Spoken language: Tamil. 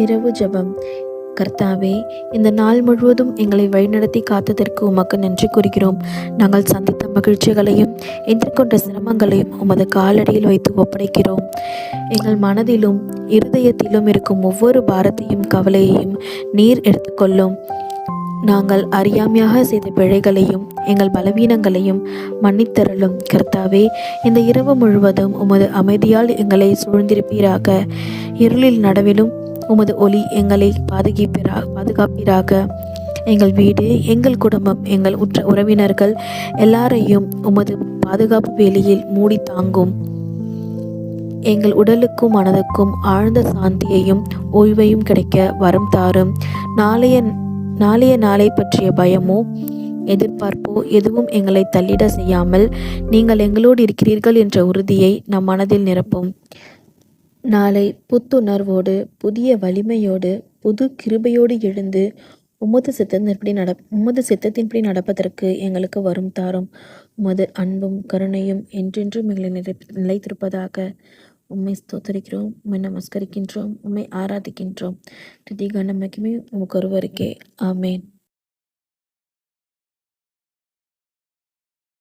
இரவு ஜெபம். கர்த்தாவே, இந்த நாள் முழுவதும் எங்களை வழிநடத்தி காத்ததற்கு உமக்கு நன்றி கூறுகிறோம். நாங்கள் சந்தித்த மகிழ்ச்சிகளையும் எதிர்கொண்ட சிரமங்களையும் உமது காலடியில் வைத்து ஒப்படைக்கிறோம். எங்கள் மனதிலும் இருதயத்திலும் இருக்கும் ஒவ்வொரு பாரத்தையும் கவலையையும் நீர் எடுத்துக்கொள்ளும். நாங்கள் அறியாமையாக செய்த பிழைகளையும் எங்கள் பலவீனங்களையும் மன்னித்தருளும். கர்த்தாவே, இந்த இரவு முழுவதும் உமது அமைதியால் எங்களை சூழ்ந்திருப்பீராக. இருளில் நடுவிலும் உமது ஒளி எங்களை பாதுகாப்பீராக. எங்கள் வீடு, எங்கள் குடும்பம், எங்கள் உற்ற உறவினர்கள் எல்லாரையும் உமது பாதுகாப்பு வேலியில் மூடி தாங்கும். எங்கள் உடலுக்கும் மனதுக்கும் ஆழ்ந்த சாந்தியையும் ஓய்வையும் கிடைக்க வரம் தாரும். நாளைய நாளை பற்றிய பயமோ எதிர்பார்ப்போ எதுவும் எங்களை தள்ளிட செய்யாமல் நீங்கள் எங்களோடு இருக்கிறீர்கள் என்ற உறுதியை நம் மனதில் நிரப்பும். நாளை புத்துணர்வோடு, புதிய வலிமையோடு, புது கிருபையோடு எழுந்து உமது சித்தத்தின்படி நடப்பதற்கு எங்களுக்கு வரும் தாரும். உமது அன்பும் கருணையும் என்றென்றும் எங்களை நிலைத்திருப்பதாக. உம்மை ஸ்தோத்தரிக்கிறோம், உம்மை நமஸ்கரிக்கின்றோம், உம்மை ஆராதிக்கின்றோம். துதி கன மகிமை உமக்கு ஒருவருக்கே. ஆமேன்.